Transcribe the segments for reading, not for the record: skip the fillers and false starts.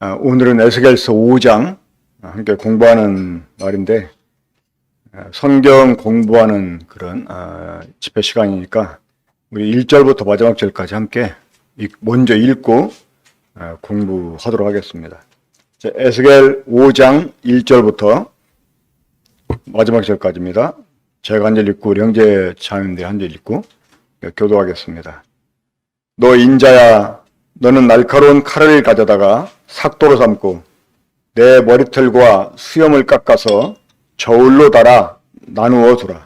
오늘은 에스겔서 5장 함께 공부하는 날인데 성경 공부하는 그런 집회 시간이니까 우리 1절부터 마지막 절까지 함께 먼저 읽고 공부하도록 하겠습니다. 에스겔 5장 1절부터 마지막 절까지입니다. 제가 한 절 읽고 우리 형제 자매님들이 한 절 읽고 교도하겠습니다. 너 인자야, 너는 날카로운 칼을 가져다가 삭도로 삼고 내 머리털과 수염을 깎아서 저울로 달아 나누어 두라.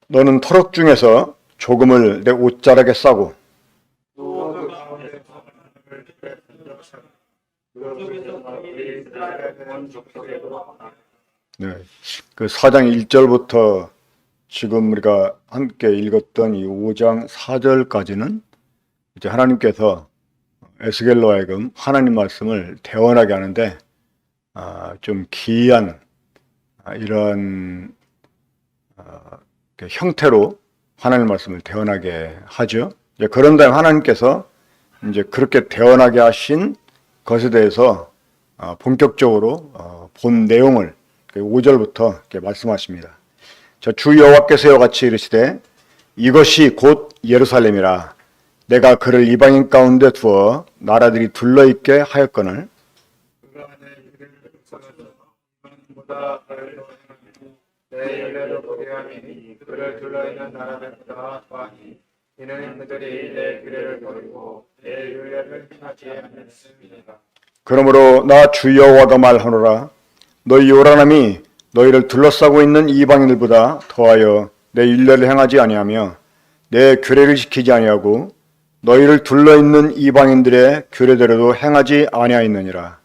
너는 터럭 중에서 조금을 내 옷자락에 싸고 그 4장 1절부터 지금 우리가 함께 읽었던 이 5장 4절까지는 이제 하나님께서 에스겔로 하여금 하나님 말씀을 대언하게 하는데 좀 기이한 이런 형태로 하나님 말씀을 대언하게 하죠. 이제 그런 다음에 하나님께서 이제 그렇게 대언하게 하신 것에 대해서 본격적으로 본 내용을 5절부터 이렇게 말씀하십니다. 주 여호와께서 이와 같이 이르시되 이것이 곧 예루살렘이라 내가 그를 이방인 가운데 두어 나라들이 둘러있게 하였거늘 내 윤례를 보게 하니 그를 둘러있는 나라들보다 더하니 이는 그들이 내 규례를 버리고 내 윤례를 행하지 않았습니다. 그러므로 나 주 여호와가 말하노라 너희 요란함이 너희를 둘러싸고 있는 이방인들보다 더하여 내 율례를 행하지 아니하며 내 규례를 지키지 아니하고 너희를 둘러있는 이방인들의 규례대로도 행하지 아니하였느니라.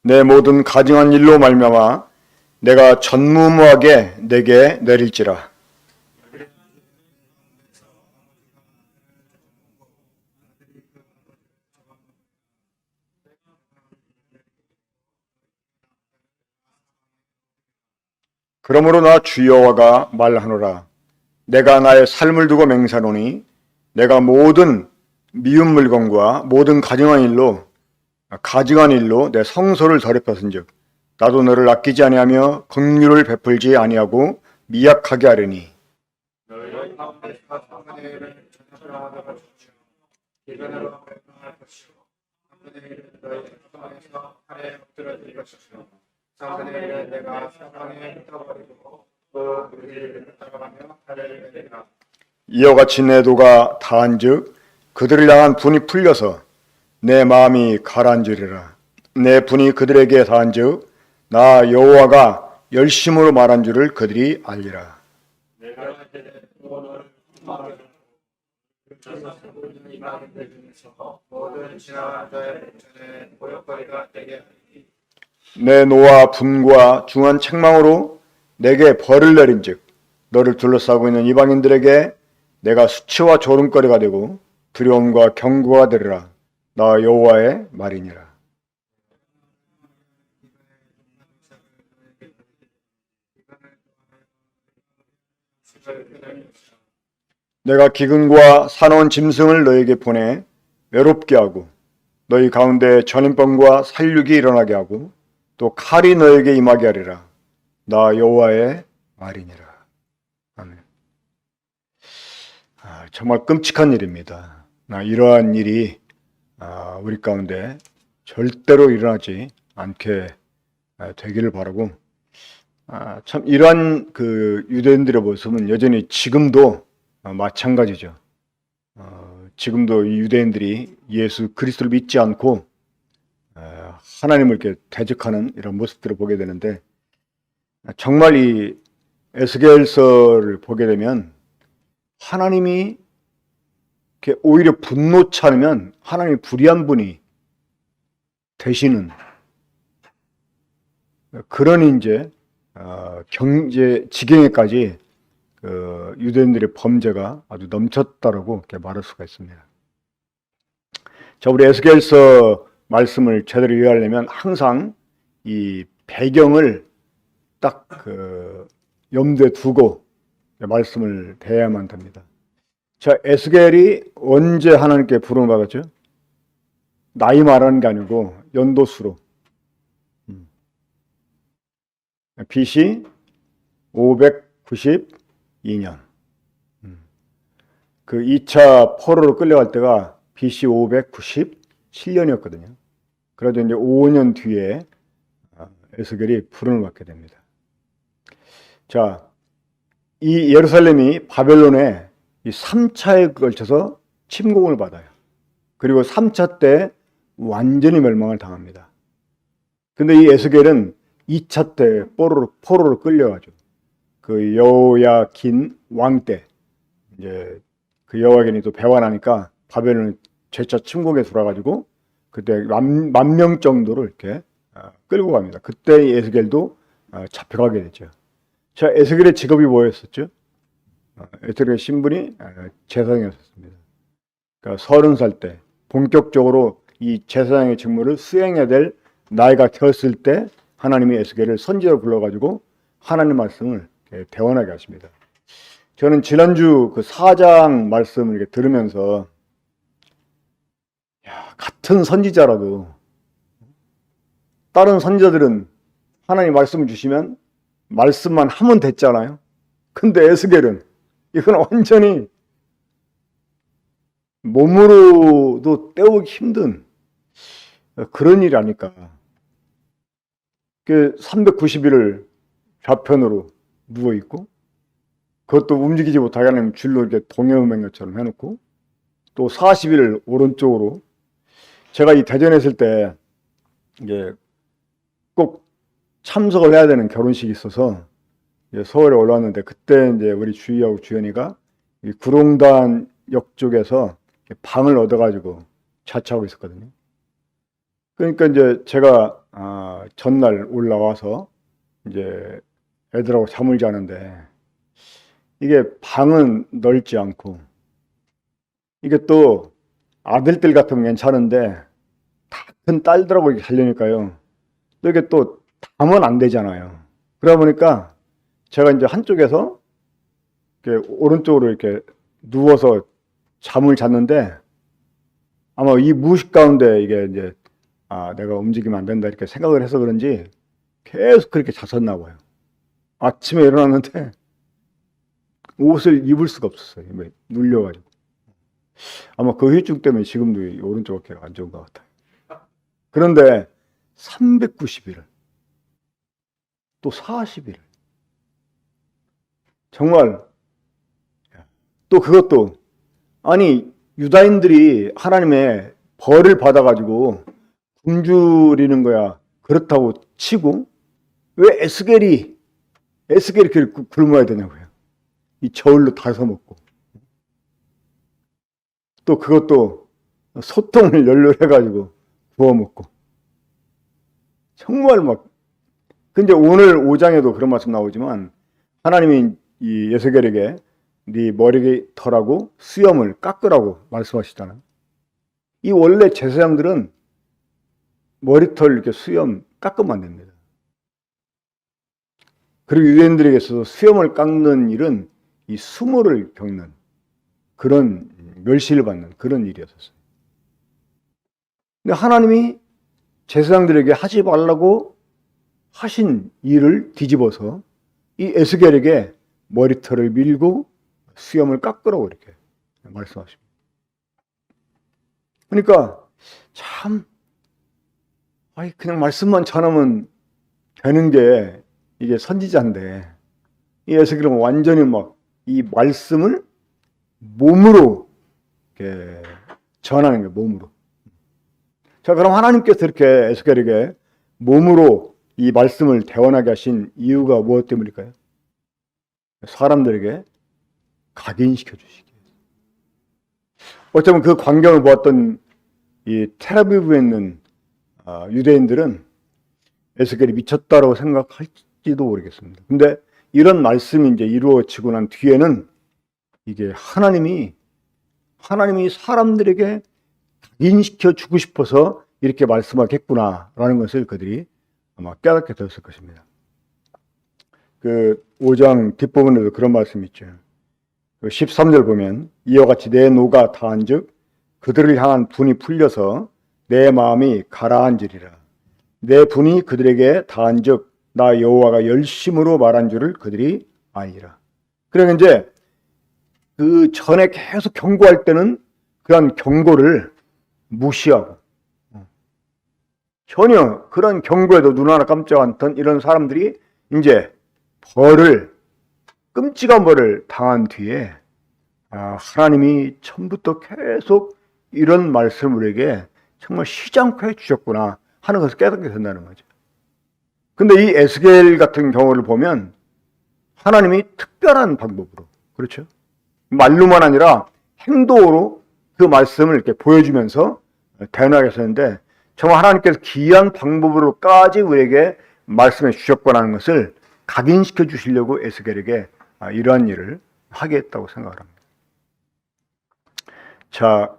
내 모든 가증한 일로 말미암아 내가 전무후무하게 내게 내릴지라. 그러므로 나 주 여호와가 말하노라 내가 나의 삶을 두고 맹세하노니 내가 모든 미운 물건과 모든 가증한 일로 내 성소를 더럽혔은즉 나도 너를 아끼지 아니하며 긍휼을 베풀지 아니하고 미약하게 하리니 너희 가운데서 3분의 1을 전염병하다가 죽지요. 기근으로 멸망할 것이요 3분의 1은 너희 사방에서 칼에 엎드러질 것이요 3분의 1은 내가 사방에 흩어버리고 또 그들을 따라가며 칼을 내리라. 이와 같이 내 도가 다한즉 그들을 향한 분이 풀려서 내 마음이 가라앉으리라. 내 분이 그들에게 다한즉 나 여호와가 열심으로 말한 줄을 그들이 알리라. 내가 이제 오늘 말을 이방인들 중에서 모든 지나간 자의 전에 모욕거리가 되게 하니 내 노와 분과 중한 책망으로 내게 벌을 내린즉 너를 둘러싸고 있는 이방인들에게 내가 수치와 조롱거리가 되고 두려움과 경고가 되리라. 나 여호와의 말이니라. 내가 기근과 사나운 짐승을 너에게 보내 외롭게 하고 너희 가운데 전염병과 살육이 일어나게 하고 또 칼이 너에게 임하게 하리라. 나 여호와의 말이니라. 아멘. 정말 끔찍한 일입니다. 이러한 일이 우리 가운데 절대로 일어나지 않게 되기를 바라고 참 이러한 그 유대인들의 모습은 여전히 지금도 마찬가지죠. 지금도 이 유대인들이 예수 그리스도를 믿지 않고 하나님을 이렇게 대적하는 이런 모습들을 보게 되는데 정말 이 에스겔서를 보게 되면 하나님이 이렇게 오히려 분노치 않으면 하나님이 불의한 분이 되시는 그런 이제 경제 지경에까지 유대인들의 범죄가 아주 넘쳤다라고 이렇게 말할 수가 있습니다. 자, 우리 에스겔서 말씀을 제대로 이해하려면 항상 이 배경을 딱 염두에 두고 말씀을 대해야만 됩니다. 자, 에스겔이 언제 하나님께 부름을 받았죠? 나이 말하는 게 아니고 연도수로. BC 592년. 그 2차 포로로 끌려갈 때가 BC 597년이었거든요. 그래도 이제 5년 뒤에 에스겔이 부름을 받게 됩니다. 자, 이 예루살렘이 바벨론에 이 3차에 걸쳐서 침공을 받아요. 그리고 3차 때 완전히 멸망을 당합니다. 근데 이 에스겔은 2차 때 포로로 끌려가죠. 그 여호야긴 왕 때 이제 그 여호야긴이 또 배반하니까 바벨론은 재차 침공에 들어와가지고 그때 10,000명 정도를 이렇게 끌고 갑니다. 그때 에스겔도 잡혀가게 되죠. 자, 에스겔의 직업이 뭐였었죠? 에스겔의 신분이 제사장이었습니다. 그러니까 30살 때 본격적으로 이 제사장의 직무를 수행해야 될 나이가 되었을 때 하나님이 에스겔을 선지자로 불러가지고 하나님 말씀을 대언하게 하십니다. 저는 지난주 그 4장 말씀을 이렇게 들으면서 같은 선지자라도 다른 선지자들은 하나님 말씀을 주시면 말씀만 하면 됐잖아요. 근데 에스겔은 이건 완전히 몸으로도 때우기 힘든 그런 일이 아닐까. 390일을 좌편으로 누워있고 그것도 움직이지 못하게 하는 줄로 이렇게 동해오는 것처럼 해놓고 또 40일 오른쪽으로. 제가 이 대전에 있을 때 이제 꼭 참석을 해야 되는 결혼식이 있어서 서울에 올라왔는데 그때 이제 우리 주희하고 주연이가 이 구룡단 역 쪽에서 방을 얻어가지고 자취하고 있었거든요. 그러니까 이제 제가 전날 올라와서 이제 애들하고 잠을 자는데 이게 방은 넓지 않고 이게 또 아들들 같으면 괜찮은데 다 큰 딸들하고 이렇게 살려니까요. 또 이게 또 담은 안 되잖아요. 그러다 보니까 제가 이제 한쪽에서 이렇게 오른쪽으로 이렇게 누워서 잠을 잤는데 아마 이 무의식 가운데 이게 이제 내가 움직이면 안 된다 이렇게 생각을 해서 그런지 계속 그렇게 잤었나 봐요. 아침에 일어났는데 옷을 입을 수가 없었어요. 눌려가지고. 아마 그 후유증 때문에 지금도 이 오른쪽 어깨가 안 좋은 것 같아요. 그런데 390일 또 40일 정말 또 그것도 아니 유다인들이 하나님의 벌을 받아가지고 굶주리는 거야 그렇다고 치고 왜 에스겔이 그렇게 굶어야 되냐고요. 이 저울로 다서 먹고 또 그것도 소똥을 연료해가지고 구워 먹고 정말 막. 근데 오늘 5장에도 그런 말씀 나오지만 하나님이 이 에스겔에게 네 머리털하고 수염을 깎으라고 말씀하시잖아요. 이 원래 제사장들은 머리털 이렇게 수염 깎으면 안 됩니다. 그리고 유대인들에게 있어서 수염을 깎는 일은 이 수모를 겪는 그런 멸시를 받는 그런 일이었었어요. 근데 하나님이 제사장들에게 하지 말라고 하신 일을 뒤집어서 이 에스겔에게 머리털을 밀고 수염을 깎으라고 이렇게 말씀하십니다. 그러니까 참 그냥 말씀만 전하면 되는 게 이게 선지자인데 이 에스겔은 완전히 막 이 말씀을 몸으로 이렇게 전하는 거예요. 몸으로. 자, 그럼 하나님께서 이렇게 에스겔에게 몸으로 이 말씀을 대언하게 하신 이유가 무엇 때문일까요? 사람들에게 각인시켜 주시기 위해서. 어쩌면 그 광경을 보았던 이 텔아비브에 있는 유대인들은 에스겔이 미쳤다라고 생각할지도 모르겠습니다. 근데 이런 말씀이 이제 이루어지고 난 뒤에는 이게 하나님이 사람들에게 각인시켜 주고 싶어서 이렇게 말씀하겠구나라는 것을 그들이 아마 깨닫게 되었을 것입니다. 그 5장 뒷부분에도 그런 말씀이 있죠. 그 13절 보면 이와 같이 내 노가 다한즉 그들을 향한 분이 풀려서 내 마음이 가라앉으리라. 내 분이 그들에게 다한즉 나 여호와가 열심으로 말한 줄을 그들이 아니라. 그러니까 이제 그 전에 계속 경고할 때는 그런 경고를 무시하고 전혀 그런 경고에도 눈 하나 깜짝 않던 이런 사람들이 이제 끔찍한 벌을 당한 뒤에 하나님이 처음부터 계속 이런 말씀을 우리에게 정말 쉬지 않고 해주셨구나 하는 것을 깨닫게 된다는 거죠. 근데 이 에스겔 같은 경우를 보면 하나님이 특별한 방법으로, 그렇죠? 말로만 아니라 행동으로 그 말씀을 이렇게 보여주면서 대언하게 하셨는데 정말 하나님께서 기이한 방법으로까지 우리에게 말씀해 주셨구나 하는 것을 각인시켜 주시려고 에스겔에게 이러한 일을 하게 했다고 생각을 합니다. 자,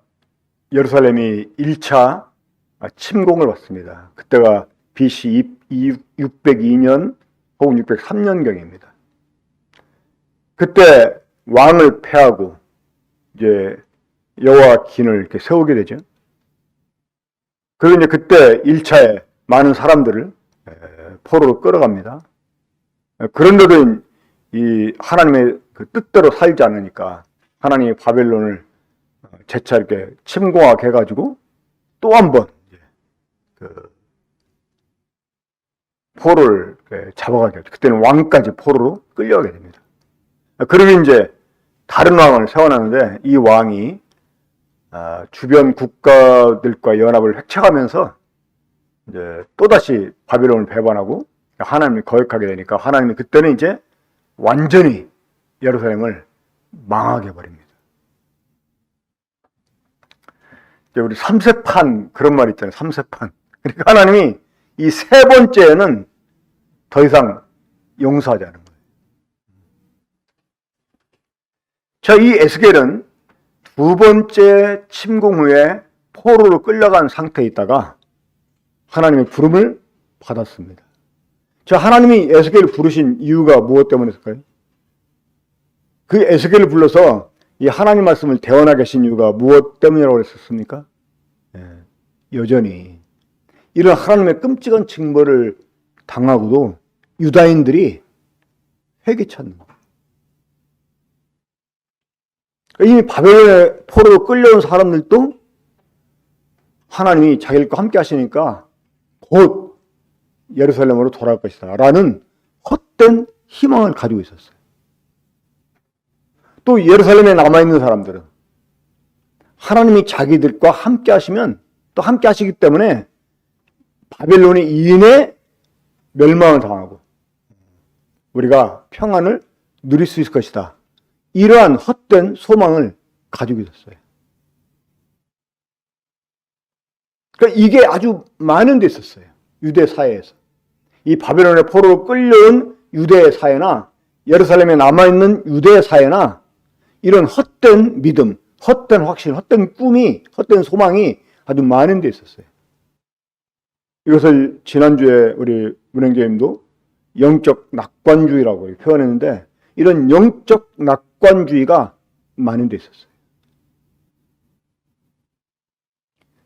예루살렘이 1차 침공을 받습니다. 그때가 BC 602년 혹은 603년경입니다. 그때 왕을 패하고 이제 여호와긴을 이렇게 세우게 되죠. 그리고 이제 그때 1차에 많은 사람들을 포로로 끌어갑니다. 그런데도 이 하나님의 그 뜻대로 살지 않으니까 하나님이 바벨론을 재차 이렇게 침공하게 해가지고 또 한 번 그 포로를 잡아가게 하죠. 그때는 왕까지 포로로 끌려가게 됩니다. 그리고 이제 다른 왕을 세워놨는데 이 왕이 주변 국가들과 연합을 획책하면서 이제 또다시 바벨론을 배반하고 하나님을 거역하게 되니까 하나님이 그때는 이제 완전히 예루살렘을 망하게 버립니다. 이제 우리 삼세판 그런 말 있잖아요. 삼세판. 그러니까 하나님이 이 세 번째는 더 이상 용서하지 않은 거예요. 자, 이 에스겔은 두 번째 침공 후에 포로로 끌려간 상태에 있다가 하나님의 부름을 받았습니다. 자, 하나님이 에스겔을 부르신 이유가 무엇 때문이었을까요? 그 에스겔을 불러서 이 하나님 말씀을 대언하게 하신 이유가 무엇 때문이라고 했었습니까? 여전히 이런 하나님의 끔찍한 징벌을 당하고도 유다인들이 회개 찾는 거예요. 이미 바벨론의 포로로 끌려온 사람들도 하나님이 자기들과 함께 하시니까 곧 예루살렘으로 돌아갈 것이다 라는 헛된 희망을 가지고 있었어요. 또 예루살렘에 남아있는 사람들은 하나님이 자기들과 함께 하시면 또 함께 하시기 때문에 바벨론이 이인에 멸망을 당하고 우리가 평안을 누릴 수 있을 것이다. 이러한 헛된 소망을 가지고 있었어요. 그러니까 이게 아주 많은 데 있었어요. 유대 사회에서. 이 바벨론의 포로로 끌려온 유대 사회나 예루살렘에 남아있는 유대 사회나 이런 헛된 믿음, 헛된 확신, 헛된 꿈이, 헛된 소망이 아주 많은 데 있었어요. 이것을 지난주에 우리 문행재님도 영적 낙관주의라고 표현했는데 이런 영적 낙관주의가 많은 데 있었어요.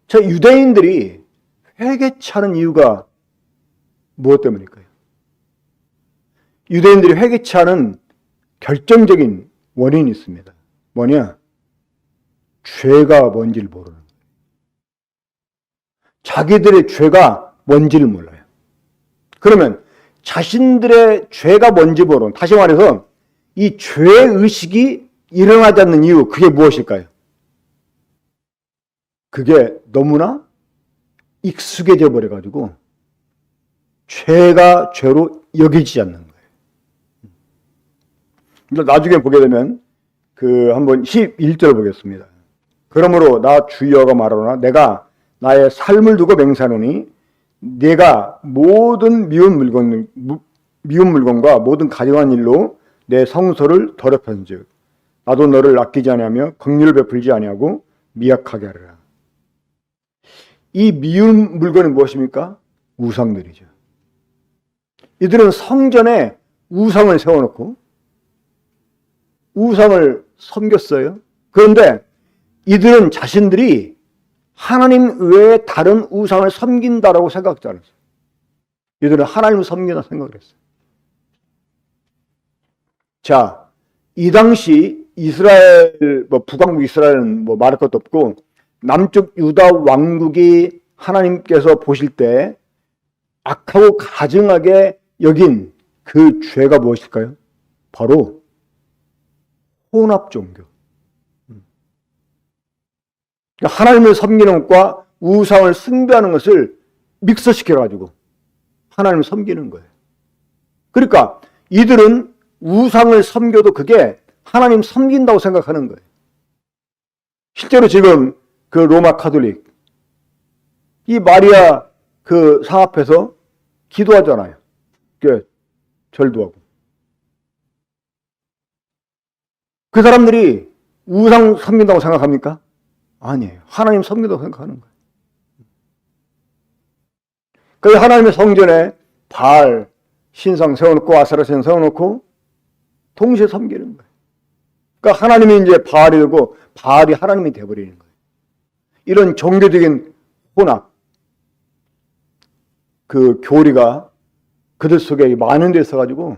자, 유대인들이 회개치 않은 이유가 무엇 때문일까요? 유대인들이 회개치 않은 결정적인 원인이 있습니다. 뭐냐? 죄가 뭔지를 모르는 거예요. 자기들의 죄가 뭔지를 몰라요. 그러면 자신들의 죄가 뭔지 모르는, 다시 말해서 이 죄의식이 일어나지 않는 이유, 그게 무엇일까요? 그게 너무나 익숙해져 버려가지고 죄가 죄로 여기지 않는 거예요. 나중에 보게 되면 한번 11절 보겠습니다. 그러므로 나 주여가 말하노나 내가 나의 삶을 두고 맹세하노니 내가 모든 미운 물건과 모든 가증한 일로 내 성소를 더럽힌즉 나도 너를 아끼지 아니하며 긍휼을 베풀지 아니하고 미약하게 하리라. 이 미운 물건이 무엇입니까? 우상들이죠. 이들은 성전에 우상을 세워놓고 우상을 섬겼어요. 그런데 이들은 자신들이 하나님 외에 다른 우상을 섬긴다라고 생각하지 않았어요. 이들은 하나님을 섬긴다 생각을 했어요. 자, 이 당시 이스라엘, 북왕국 이스라엘은 말할 것도 없고, 남쪽 유다 왕국이 하나님께서 보실 때 악하고 가증하게 여긴 그 죄가 무엇일까요? 바로 혼합 종교. 하나님을 섬기는 것과 우상을 숭배하는 것을 믹서시켜가지고 하나님을 섬기는 거예요. 그러니까 이들은 우상을 섬겨도 그게 하나님 섬긴다고 생각하는 거예요. 실제로 지금 그 로마 카톨릭, 이 마리아 그 상 앞에서 기도하잖아요. 절도 하고. 그 사람들이 우상 섬긴다고 생각합니까? 아니에요. 하나님 섬긴다고 생각하는 거예요. 그 하나님의 성전에 바알 신상 세워놓고 아세라 신상 세워놓고 동시에 섬기는 거예요. 그러니까 하나님이 이제 바알이 되고 바알이 하나님이 되어버리는 거예요. 이런 종교적인 혼합, 그 교리가 그들 속에 많은 데 있어가지고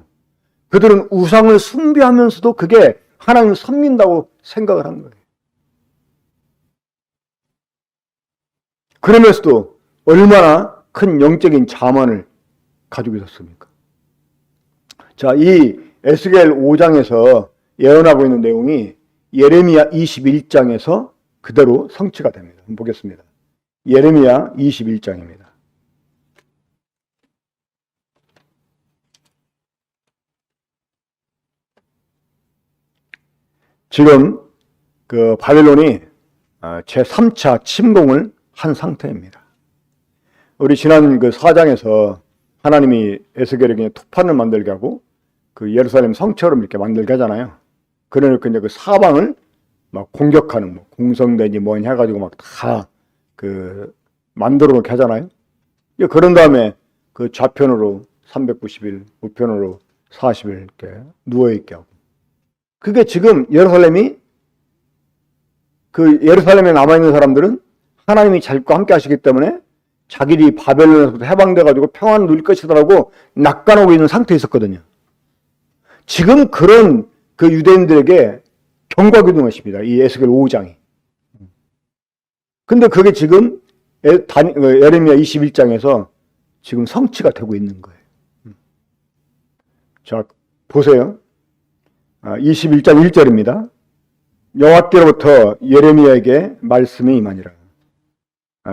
그들은 우상을 숭배하면서도 그게 하나님을 섬긴다고 생각을 한 거예요. 그러면서도 얼마나 큰 영적인 자만을 가지고 있었습니까? 자, 이 에스겔 5장에서 예언하고 있는 내용이 예레미야 21장에서 그대로 성취가 됩니다. 한번 보겠습니다. 예레미야 21장입니다. 지금 그 바벨론이 제3차 침공을 한 상태입니다. 우리 지난 그 4장에서 하나님이 에스겔에게 토판을 만들게 하고 그 예루살렘 성처럼 이렇게 만들게 하잖아요. 그러니까 이제 그 사방을 막 공격하는 공성대니 뭐니 해가지고 막 다 그 만들어 놓게 하잖아요. 그런 다음에 그 좌편으로 390일, 우편으로 40일 이렇게 누워있게 하고. 그게 지금 예루살렘에 남아있는 사람들은 하나님이 자기과 함께 하시기 때문에 자기들이 바벨론에서부터 해방돼가지고 평안을 누릴 것이다라고 낙관하고 있는 상태에 있었거든요. 지금 그런 그 유대인들에게 경고하는 것입니다. 이 에스겔 5장이. 근데 그게 지금 예레미야 21장에서 지금 성취가 되고 있는 거예요. 자, 보세요. 21장 1절입니다. 여호와께로부터 예레미야에게 말씀이 임하니라.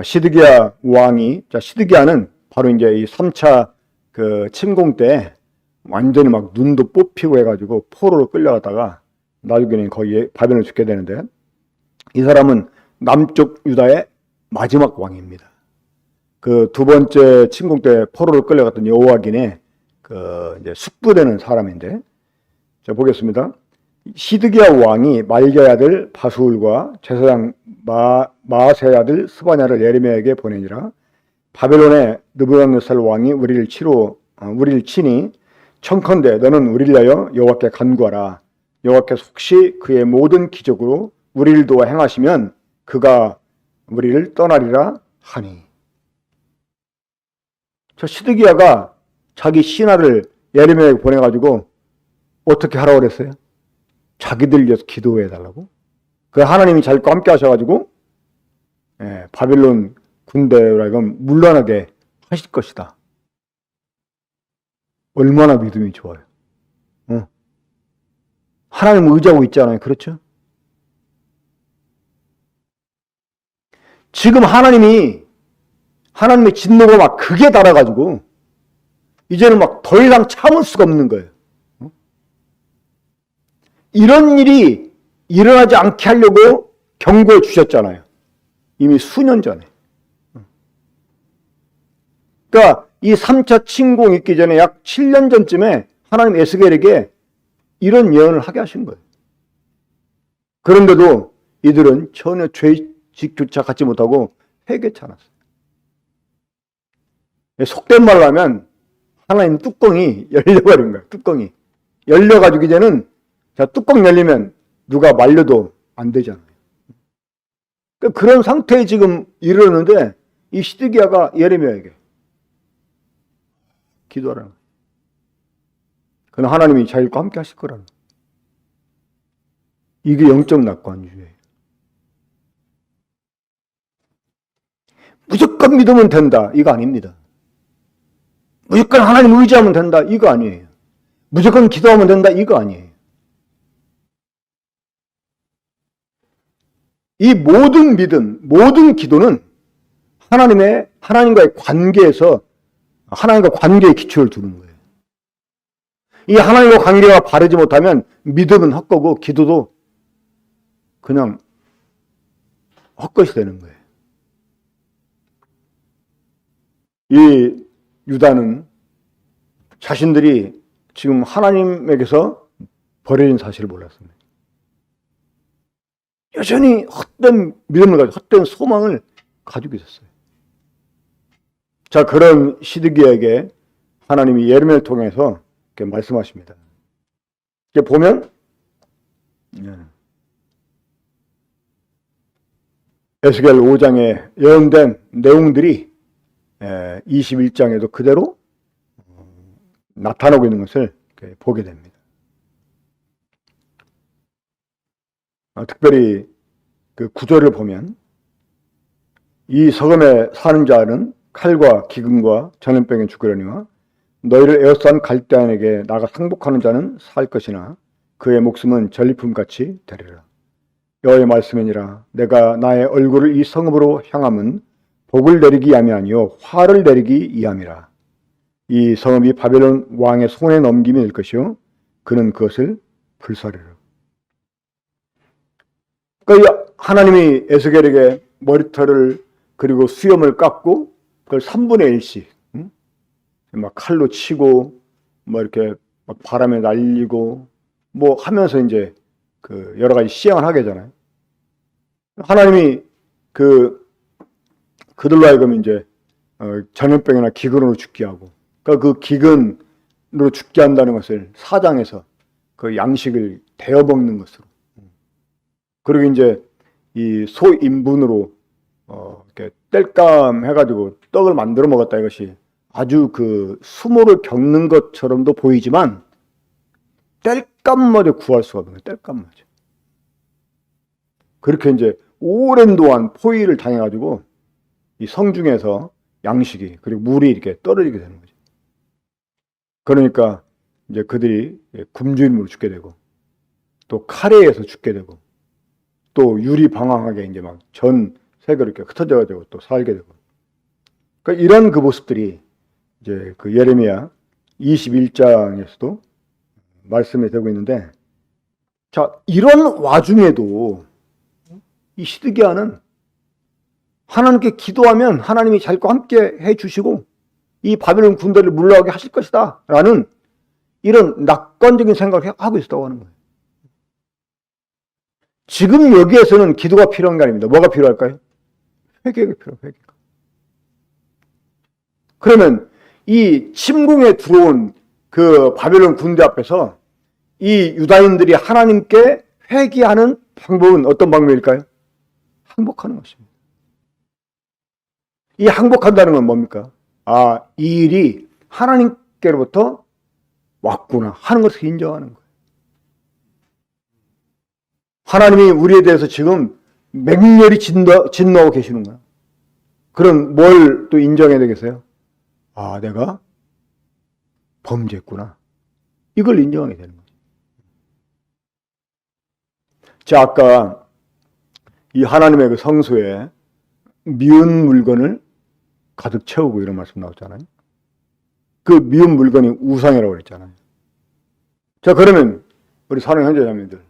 시드기야 왕이, 시드기야는 바로 이제 이 3차 그 침공 때 완전히 막 눈도 뽑히고 해가지고 포로로 끌려갔다가 나중에는 거의 바벨론에 죽게 되는데, 이 사람은 남쪽 유다의 마지막 왕입니다. 그 두 번째 침공 때 포로로 끌려갔던 여호와긴의 그 이제 숙부되는 사람인데, 자 보겠습니다. 시드기야 왕이 말기야 아들 바수울과 제사장 마아세 아들 스바냐를 예레미야에게 보내니라. 바벨론의 느부갓네살 왕이 우리를 치니 청컨대 너는 우리를 위하여 여호와께 간구하라. 여호와께서 혹시 그의 모든 기적으로 우리를 도와 행하시면 그가 우리를 떠나리라 하니. 저 시드기야가 자기 신하를 예레미야에게 보내가지고 어떻게 하라고 그랬어요? 자기들 위해서 기도해 달라고? 그 하나님이 자기과 함께 하셔가지고 바벨론 군대라 이건 물러나게 하실 것이다. 얼마나 믿음이 좋아요. 하나님 의지하고 있잖아요. 그렇죠? 지금 하나님의 진노가 막 극에 달아가지고 이제는 막 더 이상 참을 수가 없는 거예요. 이런 일이 일어나지 않게 하려고 경고해 주셨잖아요. 이미 수년 전에. 그러니까 이 3차 침공 있기 전에 약 7년 전쯤에 하나님 에스겔에게 이런 예언을 하게 하신 거예요. 그런데도 이들은 전혀 죄직조차 갖지 못하고 회개치 않았어요. 속된 말로 하면 하나님 뚜껑이 열려버린 거예요. 뚜껑이. 열려가지고 이제는 자, 뚜껑 열리면 누가 말려도 안 되잖아요. 그런 상태에 지금 이르렀는데 이 시드기야가 예레미야에게 기도하라는 거예요. 그는 하나님이 자기과 함께 하실 거라는 거예요. 이게 영적 낙관주의예요. 무조건 믿으면 된다. 이거 아닙니다. 무조건 하나님 의지하면 된다. 이거 아니에요. 무조건 기도하면 된다. 이거 아니에요. 이 모든 믿음, 모든 기도는 하나님과의 관계에서 하나님과 관계의 기초를 두는 거예요. 이 하나님과 관계가 바르지 못하면 믿음은 헛거고 기도도 그냥 헛것이 되는 거예요. 이 유다는 자신들이 지금 하나님에게서 버려진 사실을 몰랐습니다. 여전히 헛된 믿음을 가지고 헛된 소망을 가지고 있었어요. 자, 그런 시드기야에게 하나님이 예레미야를 통해서 이렇게 말씀하십니다. 이렇게 보면 에스겔 5장에 예언된 내용들이 21장에도 그대로 나타나고 있는 것을 보게 됩니다. 특별히 그 구절을 보면 이 서금에 사는 자는 칼과 기근과 전염병에 죽으려니와 너희를 에워싼 갈대아인에게 나가 상복하는 자는 살 것이나 그의 목숨은 전리품같이 되리라. 여호와의 말씀이니라. 내가 나의 얼굴을 이 성읍으로 향함은 복을 내리기 위함이 아니요 화를 내리기 위함이라. 이 성읍이 바벨론 왕의 손에 넘김이 될 것이요 그는 그것을 불사르리라. 그러니까 하나님이 에스겔에게 머리털을 그리고 수염을 깎고 그걸 3분의 1씩 막 칼로 치고 뭐 이렇게 막 바람에 날리고 뭐 하면서 이제 그 여러 가지 시행을 하게 하잖아요. 하나님이 그들로 하여금 이제 전염병이나 기근으로 죽게 하고, 그러니까 그 기근으로 죽게 한다는 것을 사장에서 그 양식을 데워 먹는 것으로, 그리고 이제 이 소인분으로 이렇게 땔감 해가지고 떡을 만들어 먹었다, 이것이 아주 그 수모를 겪는 것처럼도 보이지만 땔감마저 구할 수가 없는 거예요. 땔감마저. 그렇게 이제 오랜 동안 포위를 당해가지고 이 성중에서 양식이 그리고 물이 이렇게 떨어지게 되는 거죠. 그러니까 이제 그들이 굶주림으로 죽게 되고 또 칼에 의해서 죽게 되고 또 유리방황하게 이제 막 전 색으로 이렇게 흩어져가지고 또 살게 되고, 그러니까 이런 그 모습들이 이제 그 예레미야 21장에서도 말씀이 되고 있는데, 자, 이런 와중에도 이 시드기야는 하나님께 기도하면 하나님이 자기와 함께 해주시고 이 바벨론 군대를 물러가게 하실 것이다 라는 이런 낙관적인 생각을 하고 있었다고 하는 거예요. 지금 여기에서는 기도가 필요한 게 아닙니다. 뭐가 필요할까요? 회개가 필요해요. 회개가. 그러면 이 침공에 들어온 그 바벨론 군대 앞에서 이 유다인들이 하나님께 회개하는 방법은 어떤 방법일까요? 항복하는 것입니다. 이 항복한다는 건 뭡니까? 아, 이 일이 하나님께로부터 왔구나 하는 것을 인정하는 거예요. 하나님이 우리에 대해서 지금 맹렬히 진노하고 계시는 거야. 그럼 뭘 또 인정해야 되겠어요? 아, 내가 범죄했구나. 이걸 인정하게 되는 거죠. 자, 아까 이 하나님의 그 성소에 미운 물건을 가득 채우고 이런 말씀 나왔잖아요. 그 미운 물건이 우상이라고 그랬잖아요. 자, 그러면 우리 사랑하는 형제자매들,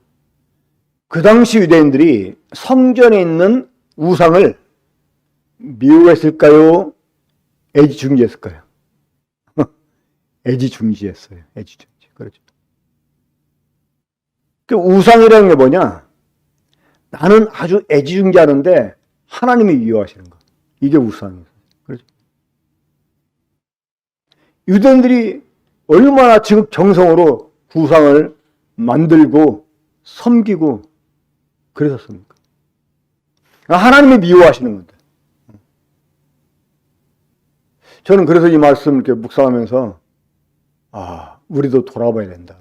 그 당시 유대인들이 성전에 있는 우상을 미워했을까요? 애지중지했을까요? 애지중지했어요. 애지중지. 그렇죠. 그 우상이라는 게 뭐냐? 나는 아주 애지중지하는데 하나님이 미워하시는 거. 이게 우상이에요. 그렇죠? 유대인들이 얼마나 지극정성으로 우상을 만들고 섬기고 그랬었습니까? 하나님이 미워하시는 건데. 저는 그래서 이 말씀 이렇게 묵상하면서 우리도 돌아봐야 된다.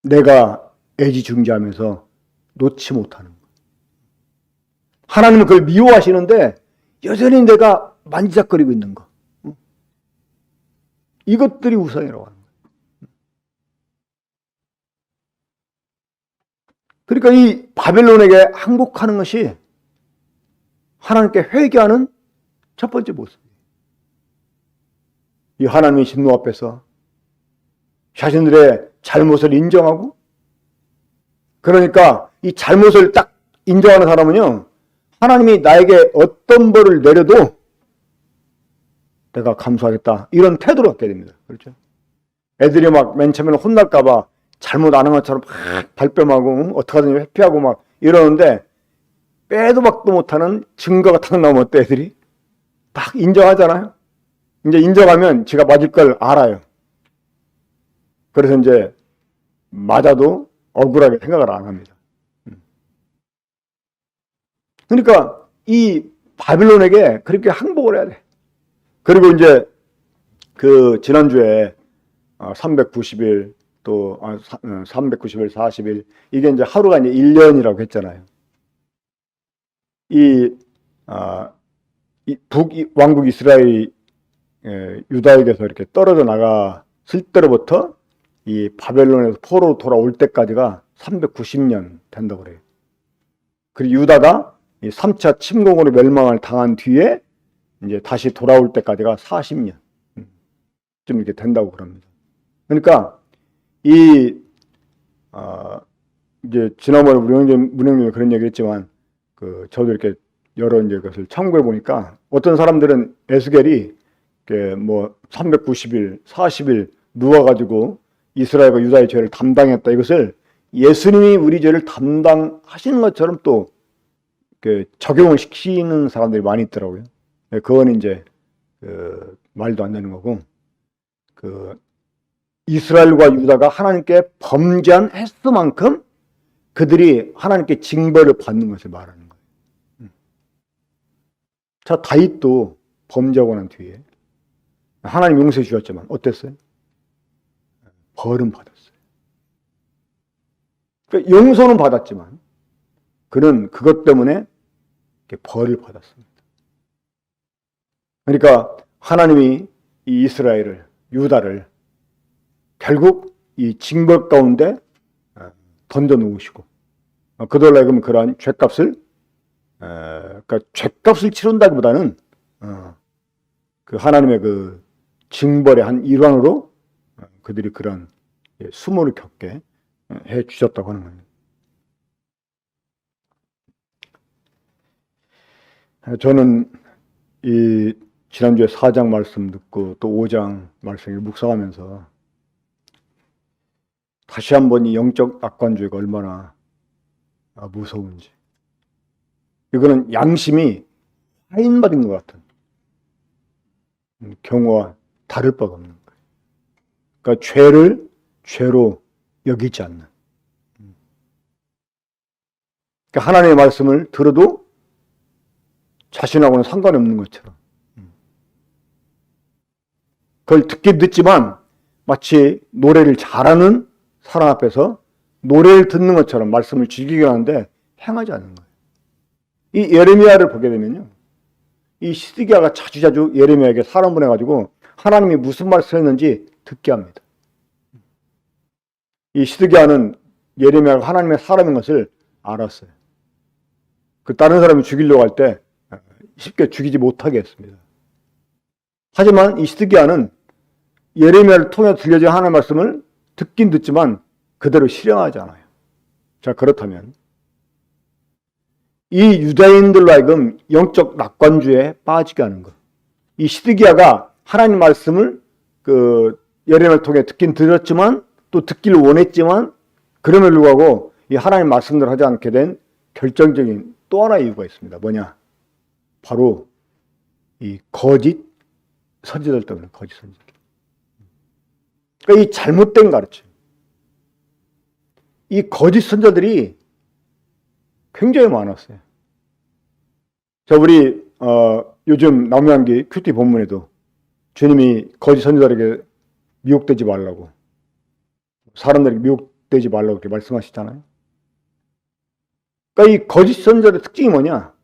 내가 애지중지하면서 놓지 못하는 거. 하나님은 그걸 미워하시는데 여전히 내가 만지작거리고 있는 거. 이것들이 우상이라고 하는 거예요. 그러니까 이 바벨론에게 항복하는 것이 하나님께 회개하는 첫 번째 모습이에요. 이 하나님의 진노 앞에서 자신들의 잘못을 인정하고, 그러니까 이 잘못을 딱 인정하는 사람은요, 하나님이 나에게 어떤 벌을 내려도 내가 감수하겠다, 이런 태도를 갖게 됩니다. 그렇죠? 애들이 막 맨 처음에는 혼날까봐 잘못 안 한 것처럼 막 발뺌하고 어떻게든 회피하고 막 이러는데, 빼도 박도 못하는 증거가 탁 나오면 어때, 애들이? 딱 인정하잖아요. 이제 인정하면 지가 맞을 걸 알아요. 그래서 이제 맞아도 억울하게 생각을 안 합니다. 그러니까 이 바빌론에게 그렇게 항복을 해야 돼. 그리고 이제 그 지난주에 390일 또 390일, 40일, 이게 이제 하루가 이제 1년이라고 했잖아요. 이 북왕국 이스라엘이 유다에게서 이렇게 떨어져 나갔을 때로부터 이 바벨론에서 포로로 돌아올 때까지가 390년 된다고 그래요. 그리고 유다가 이 3차 침공으로 멸망을 당한 뒤에 이제 다시 돌아올 때까지가 40년 좀 이렇게 된다고 그럽니다. 그러니까 이제 지난번에 문영님이 그런 얘기했지만 저도 이렇게 여러 이제 것을 참고해 보니까 어떤 사람들은 에스겔이 뭐 390일, 40일 누워가지고 이스라엘과 유다의 죄를 담당했다, 이것을 예수님이 우리 죄를 담당하시는 것처럼 또 적용을 시키는 사람들이 많이 있더라고요. 그건 이제 말도 안 되는 거고, 이스라엘과 유다가 하나님께 범죄한 횟수만큼 그들이 하나님께 징벌을 받는 것을 말하는 거예요. 자, 다윗도 범죄하고 난 뒤에 하나님 용서해 주셨지만 어땠어요? 벌은 받았어요. 그러니까 용서는 받았지만 그는 그것 때문에 벌을 받았습니다. 그러니까 하나님이 이 이스라엘을, 유다를 결국 이 징벌 가운데 던져 놓으시고, 그들로 하여금 그러한 죄값을, 그러니까 죄값을 치른다기보다는 그 하나님의 그 징벌의 한 일환으로 그들이 그런 수모를 겪게 해 주셨다고 하는 겁니다. 저는 이 지난주에 4장 말씀 듣고 또 5장 말씀을 묵상하면서 다시 한번 이 영적 낙관주의가 얼마나 무서운지, 이거는 양심이 하인받은 것 같은 경우와 다를 바가 없는 거예요. 그러니까 죄를 죄로 여기지 않는, 그러니까 하나님의 말씀을 들어도 자신하고는 상관이 없는 것처럼, 그걸 듣긴 듣지만 마치 노래를 잘하는 사람 앞에서 노래를 듣는 것처럼 말씀을 즐기긴 하는데 행하지 않는 거예요. 이 예레미야를 보게 되면요, 이 시드기야가 자주자주 예레미야에게 사람 보내가지고 하나님이 무슨 말씀을 했는지 듣게 합니다. 이 시드기야는 예레미야가 하나님의 사람인 것을 알았어요. 그 다른 사람이 죽이려고 할 때 쉽게 죽이지 못하게 했습니다. 하지만 이 시드기야는 예레미야를 통해 들려진 하나님의 말씀을 듣긴 듣지만 그대로 실행하지 않아요. 자, 그렇다면 이 유다인들로 하여금 영적 낙관주의에 빠지게 하는 것, 이 시드기야가 하나님 말씀을 예레미야를 통해 듣긴 들었지만 또 듣기를 원했지만 그럼에도 불구하고 이 하나님 말씀대로 하지 않게 된 결정적인 또 하나의 이유가 있습니다. 뭐냐? 바로 이 거짓 선지자들 때문에, 거짓 선지자. 그러니까 이 잘못된 가르침. 이 거짓 선지자들이 굉장히 많았어요. 자, 우리 요즘 남양기 큐티 본문에도 주님이 거짓 선지자들에게 미혹되지 말라고, 사람들에게 미혹되지 말라고 이렇게 말씀하시잖아요. 그러니까 이 거짓 선지자의 특징이 뭐냐?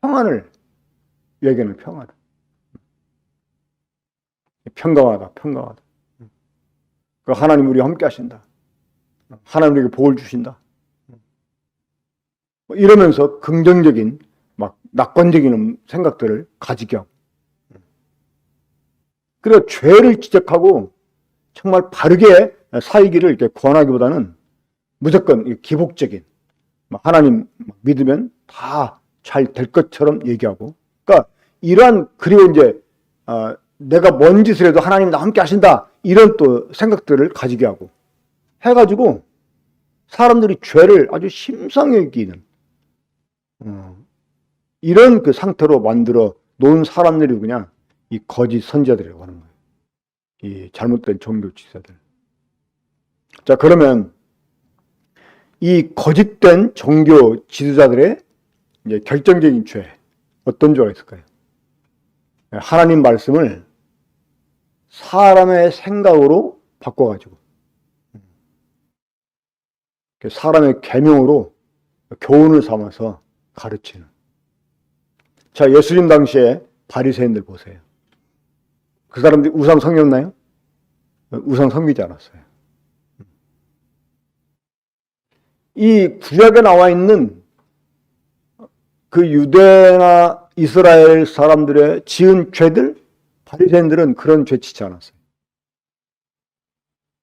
평안을 얘기하는 평안. 평강하다, 평강하다. 하나님 우리와 함께 하신다. 하나님 우리에게 복을 주신다. 이러면서 긍정적인, 막 낙관적인 생각들을 가지게 하고, 그리고 죄를 지적하고 정말 바르게 살기를 이렇게 권하기보다는 무조건 기복적인, 하나님 믿으면 다 잘 될 것처럼 얘기하고, 그러니까 이러한, 그리고 이제 내가 뭔 짓을 해도 하나님 나와 함께 하신다, 이런 또 생각들을 가지게 하고 해가지고 사람들이 죄를 아주 심상히 여기는 이런 그 상태로 만들어 놓은 사람들이 그냥 이 거짓 선지자들이라고 하는 거예요. 이 잘못된 종교 지도자들. 자, 그러면 이 거짓된 종교 지도자들의 이제 결정적인 죄, 어떤 죄가 있을까요? 하나님 말씀을 사람의 생각으로 바꿔가지고 사람의 계명으로 교훈을 삼아서 가르치는. 자, 예수님 당시에 바리새인들 보세요. 그 사람들이 우상 섬겼나요? 우상 섬기지 않았어요. 이 구약에 나와 있는 그 유대나 이스라엘 사람들의 지은 죄들, 바리새인들은 그런 죄 짓지 않았어요.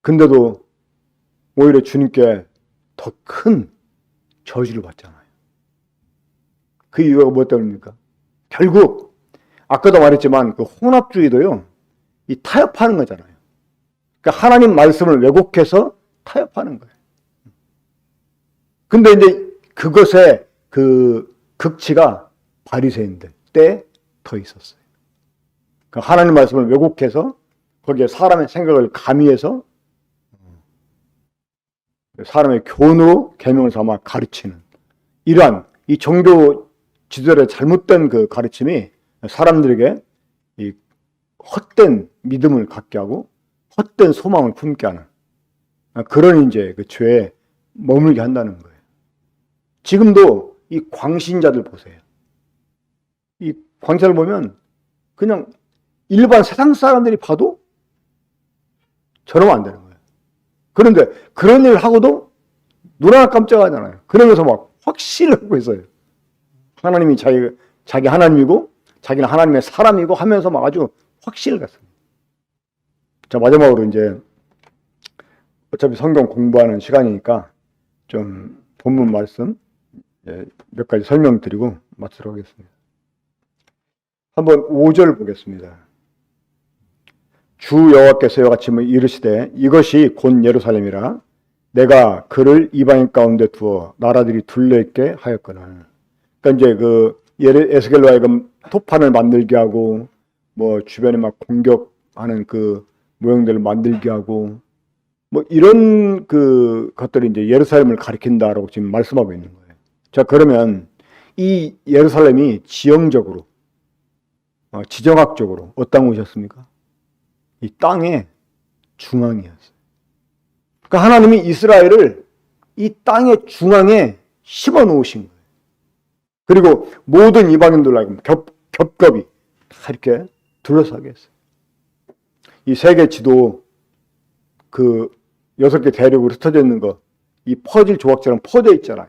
근데도 오히려 주님께 더 큰 저주를 받잖아요. 그 이유가 뭐 때문입니까? 결국 아까도 말했지만 그 혼합주의도요, 이 타협하는 거잖아요. 그러니까 하나님 말씀을 왜곡해서 타협하는 거예요. 근데 이제 그것의 그 극치가 바리새인들 때 더 있었어요. 그러니까 하나님 말씀을 왜곡해서 거기에 사람의 생각을 가미해서 사람의 교훈으로 계명을 삼아 가르치는 이러한 이 종교 지도자의 잘못된 그 가르침이 사람들에게 이 헛된 믿음을 갖게 하고 헛된 소망을 품게 하는 그런 이제 그 죄에 머물게 한다는 거예요. 지금도 이 광신자들 보세요. 이 광신자를 보면 그냥 일반 세상 사람들이 봐도 저러면 안 되는 거예요. 그런데 그런 일을 하고도 눈 하나 깜짝하잖아요. 그러면서 막 확신을 하고 있어요. 하나님이 자기 하나님이고 자기는 하나님의 사람이고 하면서 막 아주 확신을 갖습니다. 자, 마지막으로 이제 어차피 성경 공부하는 시간이니까 좀 본문 말씀 몇 가지 설명드리고 마치도록 하겠습니다. 한번 5절 보겠습니다. 주 여호와께서 이같이 이르시되 이것이 곧 예루살렘이라 내가 그를 이방인 가운데 두어 나라들이 둘러있게 하였거늘. 그러니까 이제 그 에스겔로 하여금 토판을 만들게 하고 뭐 주변에 막 공격하는 그 모형들을 만들게 하고 뭐 이런 그 것들이 이제 예루살렘을 가리킨다라고 지금 말씀하고 있는 거예요. 자, 그러면 이 예루살렘이 지형적으로 지정학적으로 어떤 곳이었습니까? 이 땅의 중앙이었어요. 그러니까 하나님이 이스라엘을 이 땅의 중앙에 심어 놓으신 거예요. 그리고 모든 이방인들로 하여금 겹겹이 다 이렇게 둘러싸게 했어요. 이 세계 지도 그 6개 대륙으로 흩어져 있는 거, 이 퍼즐 조각처럼 퍼져 있잖아요.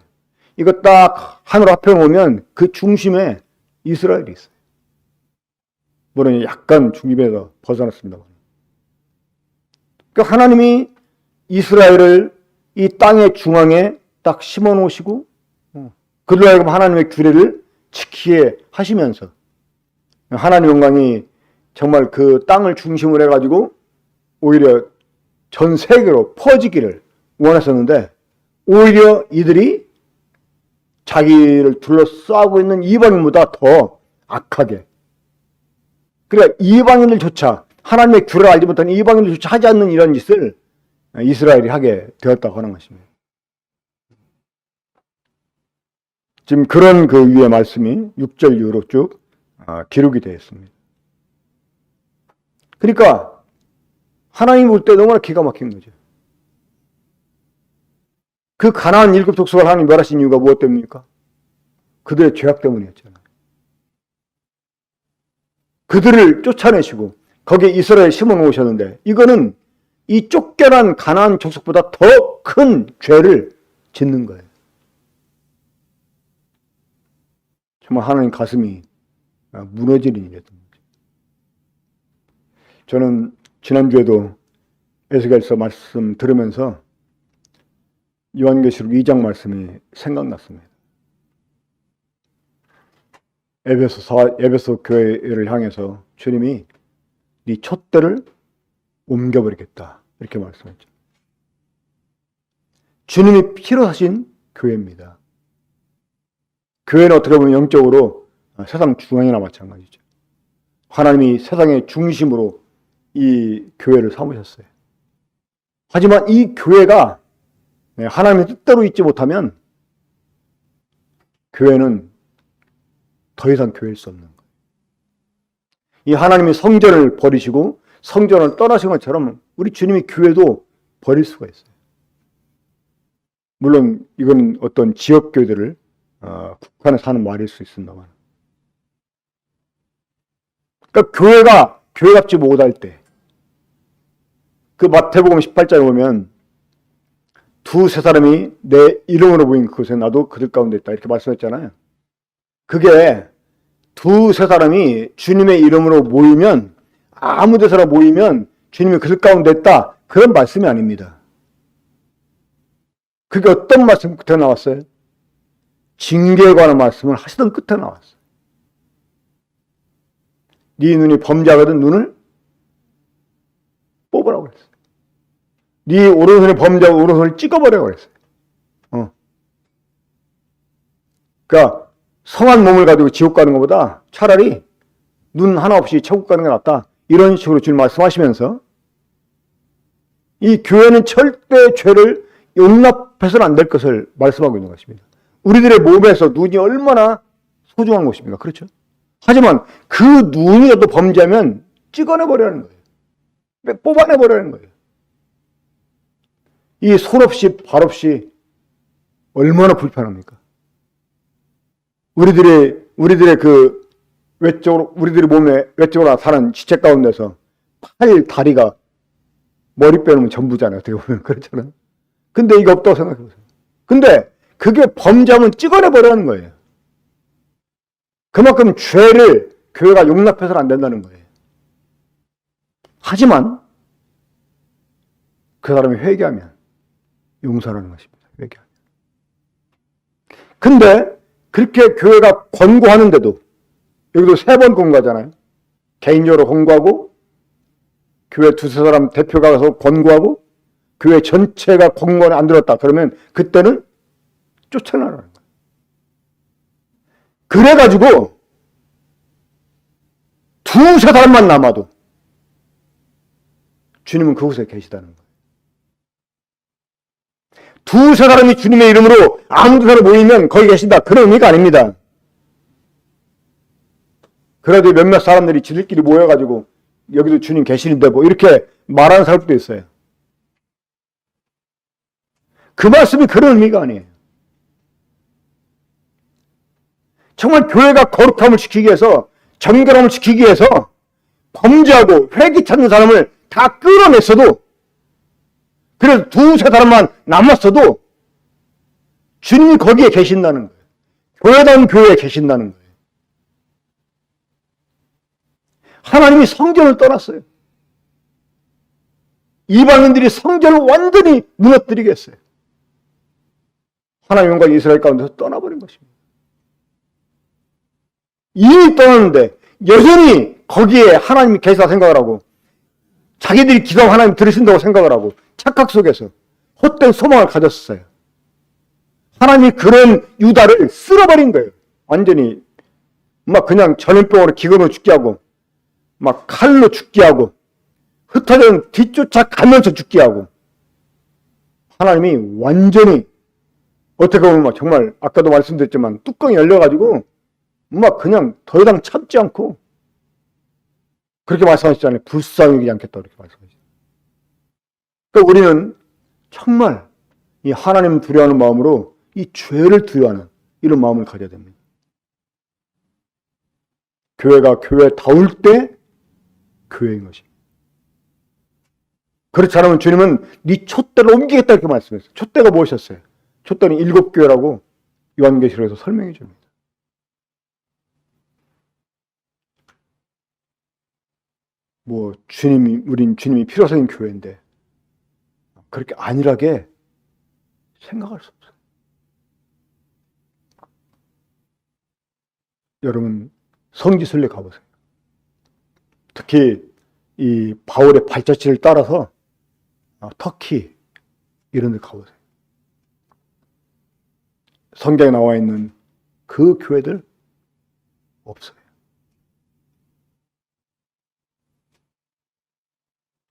이거 딱 하늘 앞에 놓으면 그 중심에 이스라엘이 있어요. 물론 약간 중립에서 벗어났습니다. 그러니까 하나님이 이스라엘을 이 땅의 중앙에 딱 심어 놓으시고 그들로 하여금 하나님의 규례를 지키게 하시면서 하나님 영광이 정말 그 땅을 중심으로 해가지고 오히려 전 세계로 퍼지기를 원하셨는데 오히려 이들이 자기를 둘러싸고 있는 이방인보다 더 악하게, 그러니까 이방인들조차, 하나님의 규례를 알지 못하는 이방인들조차 하지 않는 이런 짓을 이스라엘이 하게 되었다고 하는 것입니다. 지금 그런 그 위의 말씀이 6절 이후로 쭉 기록이 되어 있습니다. 그러니까 하나님 볼 때 너무나 기가 막힌 거죠. 그 가나안 7 족속을 하나님 멸하신 이유가 무엇 때문입니까? 그들의 죄악 때문이었잖아요. 그들을 쫓아내시고 거기에 이스라엘 심어 놓으셨는데, 이거는 이 쫓겨난 가나안 족속보다 더 큰 죄를 짓는 거예요. 정말 하나님 가슴이 무너지는 일이었던 거죠. 저는 지난주에도 에스겔서 말씀 들으면서 요한계시록 2장 말씀이 생각났습니다. 에베소 교회를 향해서 주님이 네 촛대를 옮겨버리겠다, 이렇게 말씀했죠. 주님이 피로 사신 교회입니다. 교회는 어떻게 보면 영적으로 세상 중앙이나 마찬가지죠. 하나님이 세상의 중심으로 이 교회를 삼으셨어요. 하지만 이 교회가 하나님의 뜻대로 있지 못하면 교회는 더 이상 교회일 수 없는 거예요. 이 하나님이 성전을 버리시고 성전을 떠나신 것처럼 우리 주님이 교회도 버릴 수가 있어요. 물론 이건 어떤 지역교회들을 국한해서 하는 말일 수 있습니다만, 그러니까 교회가 교회답지 못할 때, 그 마태복음 18장에 보면 두세 사람이 내 이름으로 모인 그곳에 나도 그들 가운데 있다, 이렇게 말씀했잖아요. 그게 두세 사람이 주님의 이름으로 모이면, 아무 데서나 모이면 주님이 그들 가운데 있다, 그런 말씀이 아닙니다. 그게 어떤 말씀 끝에 나왔어요? 징계에 관한 말씀을 하시던 끝에 나왔어요. 네 눈이 범죄하거든 눈을 뽑으라고 그랬어요. 네 오른손이 범죄하고 오른손을 찍어버리라고 그랬어요. 그러니까 성한 몸을 가지고 지옥 가는 것보다 차라리 눈 하나 없이 천국 가는 게 낫다, 이런 식으로 주님 말씀하시면서 이 교회는 절대 죄를 용납해서는 안 될 것을 말씀하고 있는 것입니다. 우리들의 몸에서 눈이 얼마나 소중한 것입니까? 그렇죠? 하지만 그 눈이라도 범죄하면 찍어내버리라는 거예요. 뽑아내버리라는 거예요. 이 손 없이 발 없이 얼마나 불편합니까? 우리들의 그 외적으로, 우리들의 몸에 외적으로 나타나는 지체 가운데서 팔, 다리가 머리 빼놓으면 전부잖아요. 어떻게 보면 그렇잖아요. 근데 이게 없다고 생각해보세요. 근데 그게 범죄하면 찍어내버리는 거예요. 그만큼 죄를 교회가 용납해서는 안 된다는 거예요. 하지만 그 사람이 회개하면 용서하는 것입니다. 회개하면. 근데 그렇게 교회가 권고하는데도, 여기도 3번 권고하잖아요. 개인적으로 권고하고, 교회 두세 사람 대표가 가서 권고하고, 교회 전체가 권고를 안 들었다, 그러면 그때는 쫓아나라는 거예요. 그래가지고 두세 사람만 남아도 주님은 그곳에 계시다는 거예요. 두세 사람이 주님의 이름으로 아무 데나 모이면 거기 계신다, 그런 의미가 아닙니다. 그래도 몇몇 사람들이 지들끼리 모여가지고 여기도 주님 계시는데 뭐 이렇게 말하는 사람도 있어요. 그 말씀이 그런 의미가 아니에요. 정말 교회가 거룩함을 지키기 위해서, 정결함을 지키기 위해서 범죄하고 회개 찾는 사람을 다 끌어냈어도, 그래서 두세 사람만 남았어도 주님이 거기에 계신다는 거예요. 교회다운 교회에 계신다는 거예요. 하나님이 성전을 떠났어요. 이방인들이 성전을 완전히 무너뜨리겠어요. 하나님 영광이 이스라엘 가운데서 떠나버린 것입니다. 이미 떠났는데 여전히 거기에 하나님이 계시다 생각을 하고, 자기들이 기도하면 하나님 들으신다고 생각을 하고 착각 속에서 헛된 소망을 가졌어요. 하나님이 그런 유다를 쓸어버린 거예요. 완전히 막 그냥 전염병으로 기근으로 죽게 하고 막 칼로 죽게 하고 흩어져 뒤쫓아 가면서 죽게 하고 하나님이 완전히 어떻게 보면 막 정말 아까도 말씀드렸지만 뚜껑이 열려가지고 막 그냥 더 이상 참지 않고 그렇게 말씀하시잖아요. 불쌍히 여기지 않겠다 그렇게 말씀하시죠. 그러니까 우리는 정말 이 하나님 두려워하는 마음으로 이 죄를 두려워하는 이런 마음을 가져야 됩니다. 교회가 교회다울 때 교회인 것입니다. 그렇지 않으면 주님은 네 촛대를 옮기겠다 이렇게 말씀했어요. 촛대가 무엇이었어요? 촛대는 7교회라고 요한계시록에서 설명해 줍니다. 뭐 우린 주님이 필요하신 교회인데 그렇게 안일하게 생각할 수 없어요. 여러분 성지순례 가보세요. 특히 이 바울의 발자취를 따라서 터키 이런 데 가보세요. 성경에 나와 있는 그 교회들 없어요.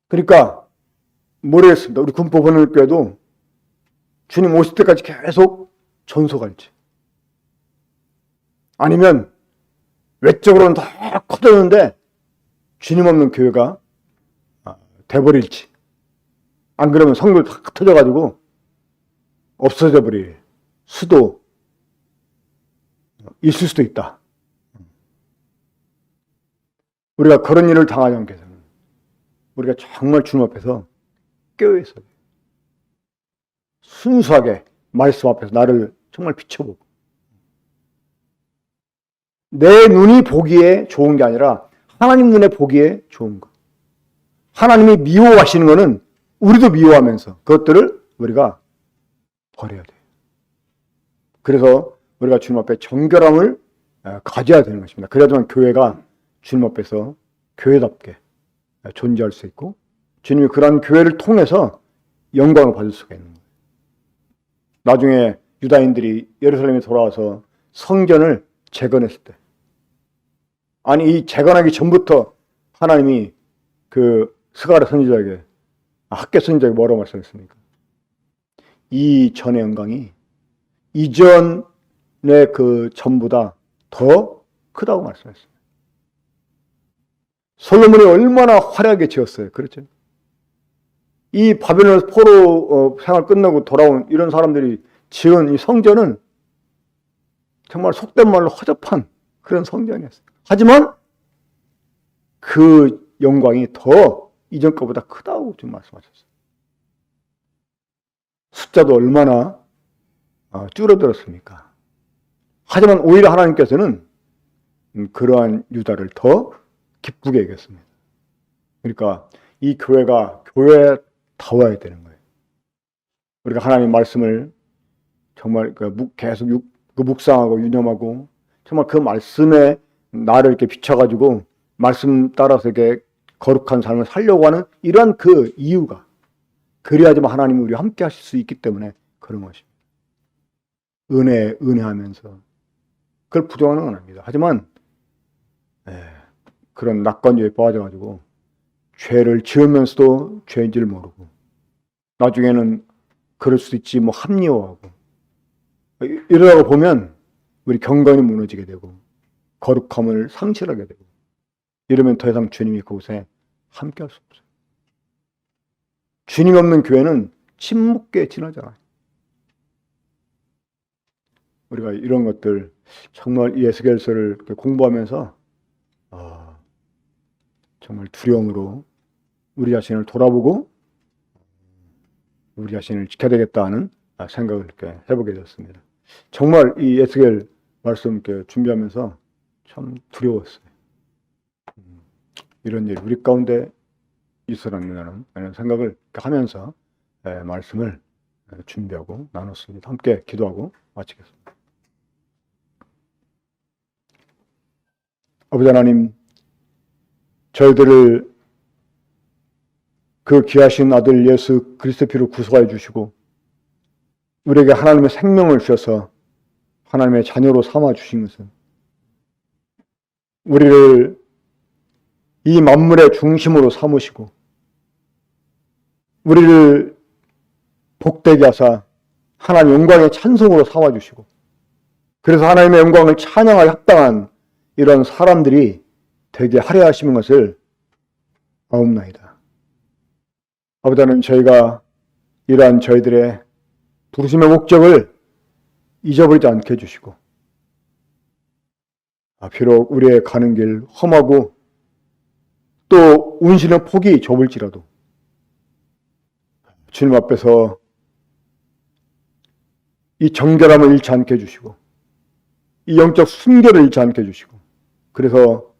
그러니까 모르겠습니다. 우리 군포번을교회도 주님 오실 때까지 계속 전소갈지 아니면 외적으로는 더 커졌는데 주님 없는 교회가 돼버릴지 안 그러면 성도 다 터져가지고 없어져 버릴 수도 있을 수도 있다. 우리가 그런 일을 당하지 않게 해서는 우리가 정말 주님 앞에서 깨어있어야 돼요. 순수하게 말씀 앞에서 나를 정말 비춰보고 내 눈이 보기에 좋은 게 아니라 하나님 눈에 보기에 좋은 것. 하나님이 미워하시는 것은 우리도 미워하면서 그것들을 우리가 버려야 돼요. 그래서 우리가 주님 앞에 정결함을 가져야 되는 것입니다. 그래야지만 교회가 주님 앞에서 교회답게 존재할 수 있고 주님이 그런 교회를 통해서 영광을 받을 수가 있는 거예요. 나중에 유다인들이 예루살렘에 돌아와서 성전을 재건했을 때 아니 이 재건하기 전부터 하나님이 그 스가랴 선지자에게 학개 선지자에게 뭐라고 말씀했습니까? 이 전의 영광이 이전의 그 전보다 더 크다고 말씀했습니다. 솔로몬이 얼마나 화려하게 지었어요. 그렇죠? 이 바벨론 포로 생활 끝나고 돌아온 이런 사람들이 지은 이 성전은 정말 속된 말로 허접한 그런 성전이었어요. 하지만 그 영광이 더 이전 것보다 크다고 지금 말씀하셨어요. 숫자도 얼마나 줄어들었습니까? 하지만 오히려 하나님께서는 그러한 유다를 더 기쁘게 여겼습니다. 그러니까 이 교회가 교회다워야 되는 거예요. 우리가 하나님 말씀을 정말 계속 묵상하고 유념하고 정말 그 말씀에 나를 이렇게 비춰가지고 말씀 따라서 이렇게 거룩한 삶을 살려고 하는 이러한 그 이유가 그래야지만 하나님이 우리와 함께 하실 수 있기 때문에 그런 것입니다. 은혜하면서 그걸 부정하는 건 아닙니다. 하지만 그런 낙관주의에 빠져가지고 죄를 지으면서도 죄인지를 모르고 나중에는 그럴 수도 있지 뭐 합리화하고 이러다가 보면 우리 경건이 무너지게 되고 거룩함을 상실하게 되고 이러면 더 이상 주님이 그곳에 함께 할 수 없어요. 주님 없는 교회는 침묵게 지나잖아요. 우리가 이런 것들 정말 이 에스겔서를 공부하면서 정말 두려움으로 우리 자신을 돌아보고 우리 자신을 지켜야 되겠다 하는 생각을 이렇게 해보게 되었습니다. 정말 이 에스겔 말씀 이렇게 준비하면서 참 두려웠어요. 이런 일이 우리 가운데 있으라는 생각을 하면서 말씀을 준비하고 나눴습니다. 함께 기도하고 마치겠습니다. 아버지 하나님, 저희들을 그 귀하신 아들 예수 그리스도 피로 구속하여 주시고 우리에게 하나님의 생명을 주셔서 하나님의 자녀로 삼아 주신 것은 우리를 이 만물의 중심으로 삼으시고 우리를 복되게 하사 하나님 영광의 찬송으로 삼아 주시고 그래서 하나님의 영광을 찬양하여 합당한 이런 사람들이 되게 하려 하시는 것을 아옵나이다. 아버지 하나님, 저희가 이러한 저희들의 부르심의 목적을 잊어버리지 않게 해주시고 비록 우리의 가는 길 험하고 또 운신의 폭이 좁을지라도 주님 앞에서 이 정결함을 잃지 않게 해주시고 이 영적 순결을 잃지 않게 해주시고 그래서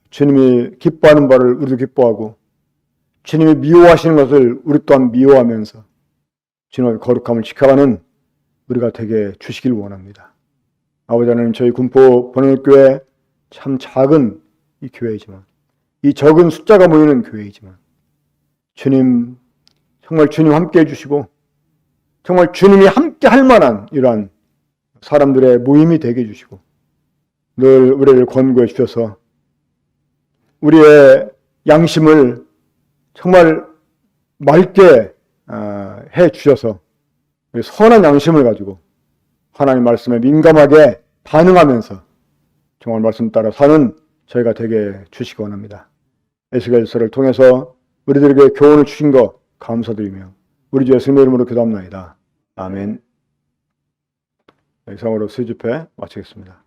주님이 기뻐하는 바를 우리도 기뻐하고 주님이 미워하시는 것을 우리 또한 미워하면서 주님의 거룩함을 지켜가는 우리가 되게 주시길 원합니다. 아버지 하나님, 저희 군포 번영교회 참 작은 이 교회이지만 이 적은 숫자가 모이는 교회이지만 주님, 정말 주님 함께 해주시고 정말 주님이 함께 할 만한 이러한 사람들의 모임이 되게 해주시고 늘 우리를 권고해 주셔서 우리의 양심을 정말 맑게 해 주셔서 선한 양심을 가지고 하나님 말씀에 민감하게 반응하면서 정말 말씀 따라 사는 저희가 되게 주시기 원합니다. 에스겔서를 통해서 우리들에게 교훈을 주신 것 감사드리며 우리 주 예수님의 이름으로 기도합나이다. 아멘. 이상으로 수집회 마치겠습니다.